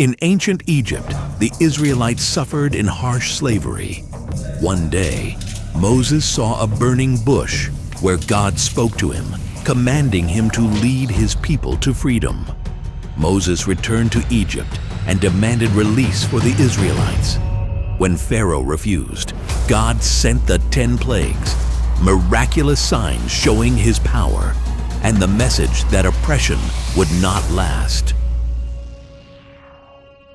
In ancient Egypt, the Israelites suffered in harsh slavery. One day, Moses saw a burning bush where God spoke to him, commanding him to lead his people to freedom. Moses returned to Egypt and demanded release for the Israelites. When Pharaoh refused, God sent the 10 plagues, miraculous signs showing his power, and the message that oppression would not last.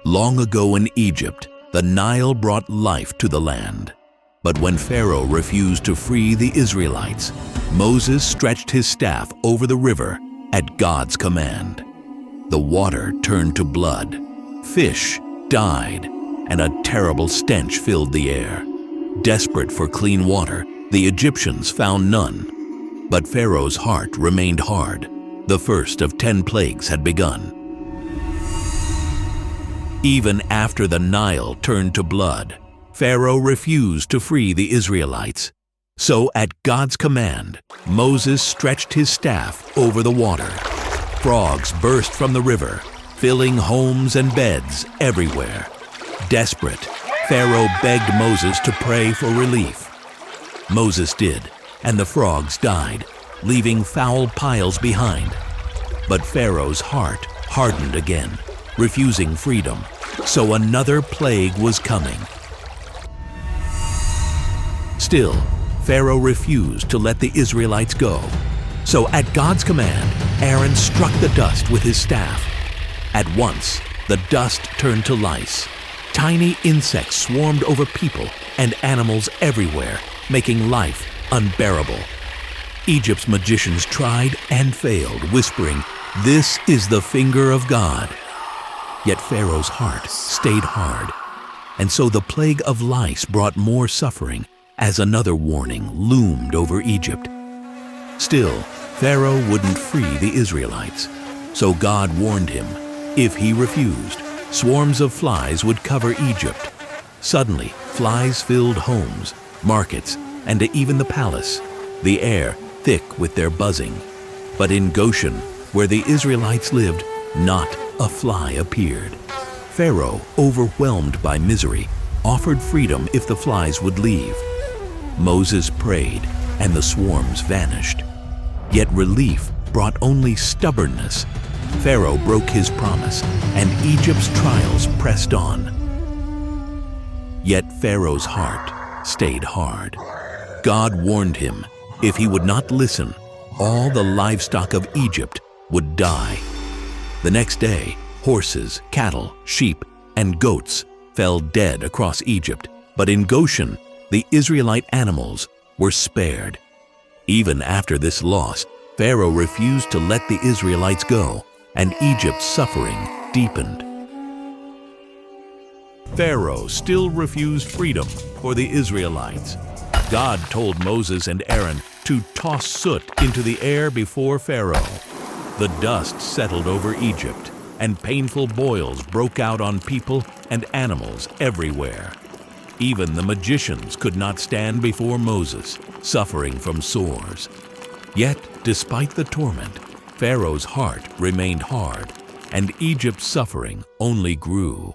Long ago in Egypt, the Nile brought life to the land. But when Pharaoh refused to free the Israelites, Moses stretched his staff over the river at God's command. The water turned to blood, fish died, and a terrible stench filled the air. Desperate for clean water, the Egyptians found none. But Pharaoh's heart remained hard. The first of 10 plagues had begun. Even after the Nile turned to blood, Pharaoh refused to free the Israelites. So at God's command, Moses stretched his staff over the water. Frogs burst from the river, filling homes and beds everywhere. Desperate, Pharaoh begged Moses to pray for relief. Moses did, and the frogs died, leaving foul piles behind. But Pharaoh's heart hardened again, refusing freedom, so another plague was coming. Still, Pharaoh refused to let the Israelites go. So at God's command, Aaron struck the dust with his staff. At once, the dust turned to lice. Tiny insects swarmed over people and animals everywhere, making life unbearable. Egypt's magicians tried and failed, whispering, "This is the finger of God." Yet Pharaoh's heart stayed hard, and so the plague of lice brought more suffering as another warning loomed over Egypt. Still, Pharaoh wouldn't free the Israelites, so God warned him, if he refused, swarms of flies would cover Egypt. Suddenly, flies filled homes, markets, and even the palace, the air thick with their buzzing. But in Goshen, where the Israelites lived, not a fly appeared. Pharaoh, overwhelmed by misery, offered freedom if the flies would leave. Moses prayed, and the swarms vanished. Yet relief brought only stubbornness. Pharaoh broke his promise, and Egypt's trials pressed on. Yet Pharaoh's heart stayed hard. God warned him, if he would not listen, all the livestock of Egypt would die. The next day, horses, cattle, sheep, and goats fell dead across Egypt, but in Goshen, the Israelite animals were spared. Even after this loss, Pharaoh refused to let the Israelites go, and Egypt's suffering deepened. Pharaoh still refused freedom for the Israelites. God told Moses and Aaron to toss soot into the air before Pharaoh. The dust settled over Egypt, and painful boils broke out on people and animals everywhere. Even the magicians could not stand before Moses, suffering from sores. Yet, despite the torment, Pharaoh's heart remained hard, and Egypt's suffering only grew.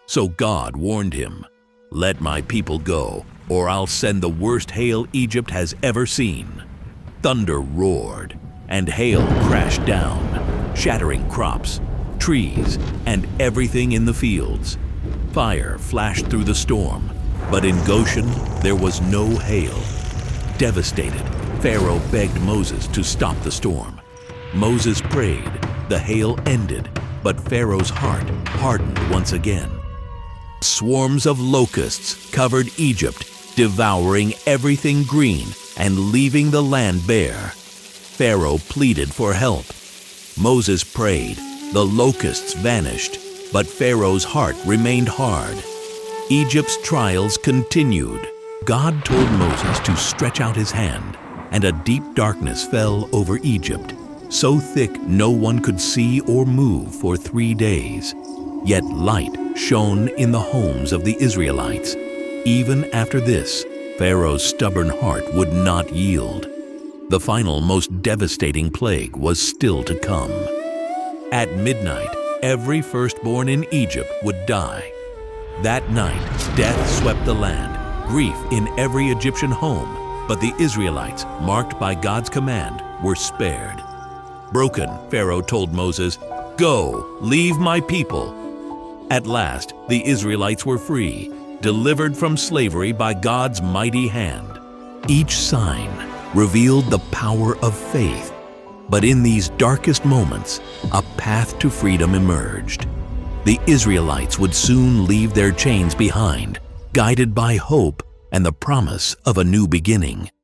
So God warned him, "Let my people go, or I'll send the worst hail Egypt has ever seen." Thunder roared, and hail crashed down, shattering crops, trees, and everything in the fields. Fire flashed through the storm, but in Goshen there was no hail. Devastated, Pharaoh begged Moses to stop the storm. Moses prayed, the hail ended, but Pharaoh's heart hardened once again. Swarms of locusts covered Egypt, devouring everything green and leaving the land bare. Pharaoh pleaded for help. Moses prayed, the locusts vanished, but Pharaoh's heart remained hard. Egypt's trials continued. God told Moses to stretch out his hand, and a deep darkness fell over Egypt, so thick no one could see or move for 3 days. Yet light shone in the homes of the Israelites. Even after this, Pharaoh's stubborn heart would not yield. The final, most devastating plague was still to come. At midnight, every firstborn in Egypt would die. That night, death swept the land, grief in every Egyptian home, but the Israelites, marked by God's command, were spared. Broken, Pharaoh told Moses, "Go, leave my people." At last, the Israelites were free, delivered from slavery by God's mighty hand. Each sign revealed the power of faith, but in these darkest moments, a path to freedom emerged. The Israelites would soon leave their chains behind, guided by hope and the promise of a new beginning.